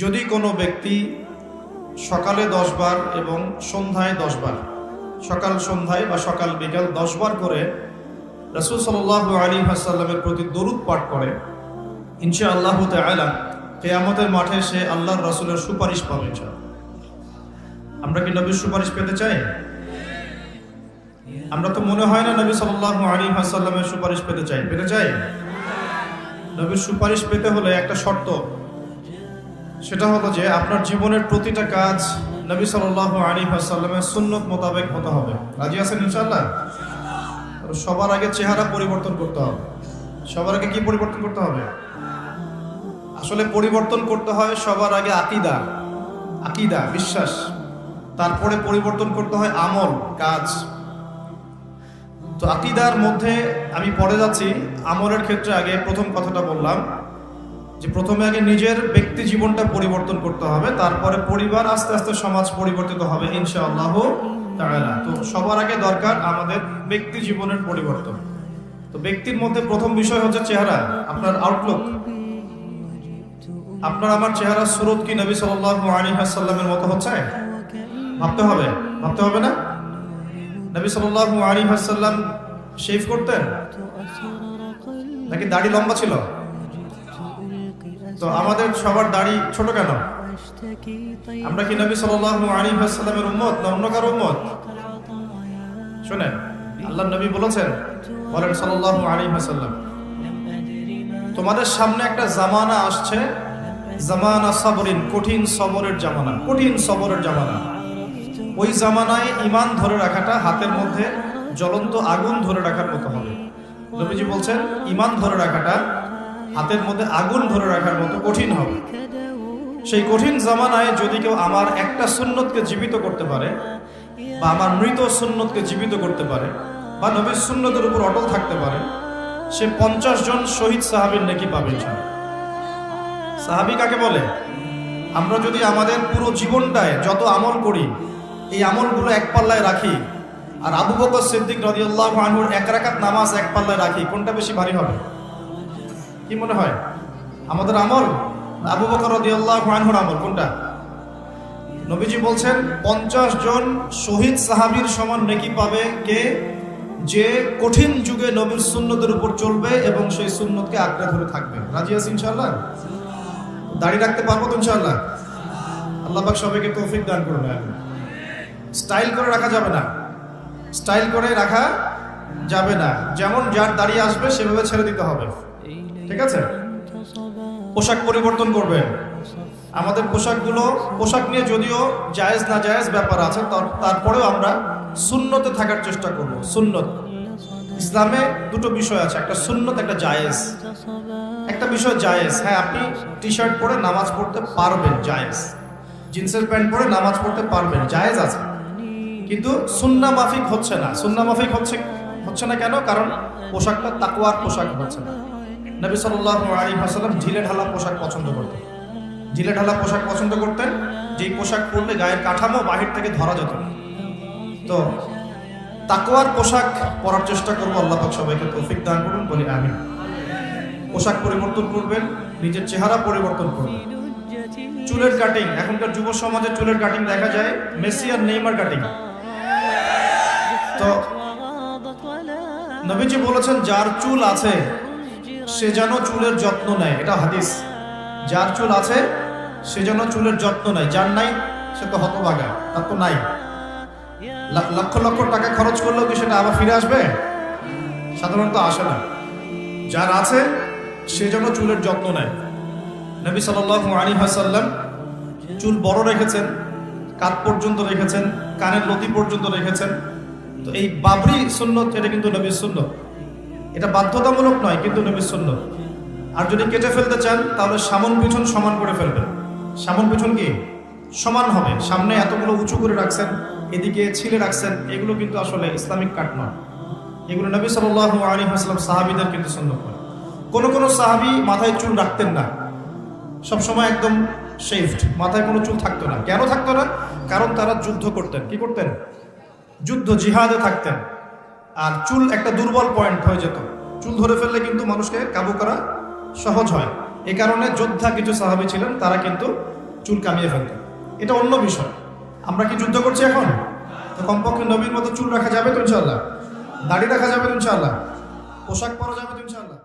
যদি কোনো ব্যক্তি সকালে 10 বার এবং সন্ধ্যায় 10 বার, সকাল সন্ধ্যায় বা সকাল বিকাল 10 বার করে রাসূল সাল্লাল্লাহু আলাইহি ওয়াসাল্লামের প্রতি দরুদ পাঠ করে, ইনশাআল্লাহু তাআলা কিয়ামতের মাঠে সে আল্লাহর রাসূলের সুপারিশ পাবে ইনশাআল্লাহ। আমরা কি নবীর সুপারিশ পেতে চাই? আমরা তো মনে হয় না নবী সাল্লাল্লাহু আলাইহি ওয়াসাল্লামের সুপারিশ পেতে চাই। নবীর সুপারিশ পেতে হলে একটা শর্ত, সেটা হলো যে আপনার জীবনের প্রতিটা কাজ নবী সাল্লাল্লাহু আলাইহি ওয়াসাল্লামের সুন্নত মোতাবেক হতে হবে। রাজি আছেন ইনশাআল্লাহ? সবার আগে চেহারা পরিবর্তন করতে হবে। সবার আগে কি পরিবর্তন করতে হবে? আসলে পরিবর্তন করতে হয় সবার আগে আকীদা বিশ্বাস, তারপরে পরিবর্তন করতে হয় আমল কাজ। তো আকীদার মধ্যে আমি পড়ে যাচ্ছি, আমলের ক্ষেত্রে আগে প্রথম কথাটা বললাম যে প্রথমে আগে নিজের ব্যক্তি জীবনটা পরিবর্তন করতে হবে, তারপরে পরিবার, আস্তে আস্তে সমাজ পরিবর্তিত হবে ইনশাআল্লাহ তাআলা। তো সবার আগে দরকার আমাদের ব্যক্তি জীবনের পরিবর্তন। তো ব্যক্তির মধ্যে প্রথম বিষয় হচ্ছে চেহারা, আপনার আউটলুক। আপনার আমার চেহারা সুরত কি নবী সাল্লাল্লাহু আলাইহি ওয়াসাল্লামের মতো হচ্ছে? ভাবতে হবে না? নবী সাল্লাল্লাহু আলাইহি ওয়াসাল্লাম শেভ করতেন নাকি দাড়ি লম্বা ছিল? তো আমাদের সবার দাড়ি ছোট কেন? আমরা কি নবী সাল্লাল্লাহু আলাইহি ওয়াসাল্লামের উম্মত না অন্য কারো উম্মত? শুনেন, আল্লাহর নবী বলেছেন, বলেন সাল্লাল্লাহু আলাইহি ওয়াসাল্লাম, তোমাদের সামনে একটা জামানা আসছে, জামানা সাবরিন, কঠিন সবরের জামানা। ওই জামানায় ঈমান ধরে রাখাটা হাতের মধ্যে জ্বলন্ত আগুন ধরে রাখার মতো হবে। নবীজি বলছেন ঈমান ধরে রাখাটা হাতের মধ্যে আগুন ধরে রাখার মতো কঠিন হবে। সেই কঠিন জামানায় যদি কেউ আমার একটা সুন্নতকে জীবিত করতে পারে, বা আমার মৃত সুন্নতকে জীবিত করতে পারে, বা নবীর সুন্নতের উপর অটল থাকতে পারে, সে 50 জন শহীদ সাহাবীর নেকি পাবে ইনশাআল্লাহ। সাহাবী কাকে বলে? আমরা যদি আমাদের পুরো জীবনটায় যত আমল করি, এই আমলগুলো এক পাল্লায় রাখি, আর আবু বকর সিদ্দিক রাদিয়াল্লাহু আনহুর 1 রাকাত নামাজ এক পাল্লায় রাখি, কোনটা বেশি ভারী হবে? কি মনে হয়? আমাদের আমল আবু বকর রাদিয়াল্লাহু আনহুর আমল কোনটা? নবীজি বলছেন 50 জন শহীদ সাহাবীর সমান নেকি পাবে কে? যে কঠিন যুগে নবীর সুন্নতের উপর চলবে এবং সেই সুন্নতকে আঁকড়ে ধরে থাকবে। রাজি আছি ইনশাআল্লাহ? দাড়ি রাখতে পারবো তো ইনশাআল্লাহ? আল্লাহ পাক সবাইকে তৌফিক দান করুন। স্টাইল করে রাখা যাবে না, যেমন যার দাড়ি আসবে সেভাবে ছেড়ে দিতে হবে, ঠিক আছে? পোশাক পরিবর্তন করবেন। আমাদের পোশাক নিয়ে যদিও জায়েজ না জায়েজ ব্যাপার আছে, তারপরেও আমরা সুন্নতে থাকার চেষ্টা করব। সুন্নত, ইসলামে দুটো বিষয় আছে, একটা সুন্নত, একটা জায়েজ। একটা বিষয় জায়েজ, হ্যাঁ আপনি টি শার্ট পরে নামাজ পড়তে পারবেন, জায়েজ। জিন্সের প্যান্ট পরে নামাজ পড়তে পারবেন, জায়েজ আছে। কিন্তু সুন্নাহ মাফিক হচ্ছে না কেন? কারণ পোশাকটা তাকওয়ার পোশাক হচ্ছে না। নবী সাল্লাল্লাহু আলাইহি ওয়াসাল্লাম ঢিলেঢালা পোশাক পছন্দ করতেন, যেই পোশাক পরলে গায়ের কাঠামো বাহির থেকে ধরা যেত। তো তাকওয়ার পোশাক পরার চেষ্টা করব। আল্লাহ পাক সবাইকে তৌফিক দান করুন, বলি আমিন। পোশাক পরিবর্তন করবেন, নিজের চেহারা পরিবর্তন করবেন। চুলের কাটিং, এখনকার যুব সমাজে চুলের কাটিং দেখা যায় মেসি আর নেইমার কাটিং। তো নবীজি বলেছেন যার চুল আছে সে যেন চুলের যত্ন নেয়, এটা হাদিস। যার চুল আছে সে যেন চুলের যত্ন নেয়, যার নাই সে তো হতভাগা, তার তো নাই। লক্ষ লক্ষ টাকা খরচ করলেও কি সেটা আবার ফিরে আসবে? সাধারণত আসে না। যার আছে সে যেন চুলের যত্ন নেয়। নবী সাল্লাল্লাহু আলাইহি ওয়াসাল্লাম চুল বড় রেখেছেন, কাঁধ পর্যন্ত রেখেছেন, কানের লতি পর্যন্ত রেখেছেন। তো এই বাবরি সুন্নত, এটা কিন্তু নবীর সুন্নত। এটা বাধ্যতামূলক নয়, কিন্তু নবীর সুন্নত। আর যদি কেটে ফেলতে চান তাহলে সামন পিছন সমান করে ফেলবেন। সামন পিছন কি সমান হবে? সামনে এতগুলো উঁচু করে রাখছেন, এদিকে ছিলে রাখছেন, এগুলো কিন্তু আসলে ইসলামিক কাট নয়। এগুলো নবী সাল্লাল্লাহু আলাইহি ওয়াসাল্লাম সাহাবীদের কিন্তু সুন্নত নয়। কোন সাহাবী মাথায় চুল রাখতেন না, সবসময় একদম শেভড, মাথায় কোনো চুল থাকতো না। কেন থাকতো না? কারণ তারা যুদ্ধ করতেন। কি করতেন? জিহাদে থাকতেন। আর চুল একটা দুর্বল পয়েন্ট হয়ে যেত। চুল ধরে ফেললে কিন্তু মানুষকে কাবু করা সহজ হয়। এই কারণে যোদ্ধা কিছু সাহাবী ছিলেন, তারা কিন্তু চুল কামিয়ে ফেলতেন। এটা অন্য বিষয়। আমরা কি যুদ্ধ করছি এখন? তো কমপক্ষে নবীর মতো চুল রাখা যাবে তো ইনশাআল্লাহ, দাড়ি রাখা যাবে তো ইনশাআল্লাহ, পোশাক পরা যাবে তো ইনশাআল্লাহ।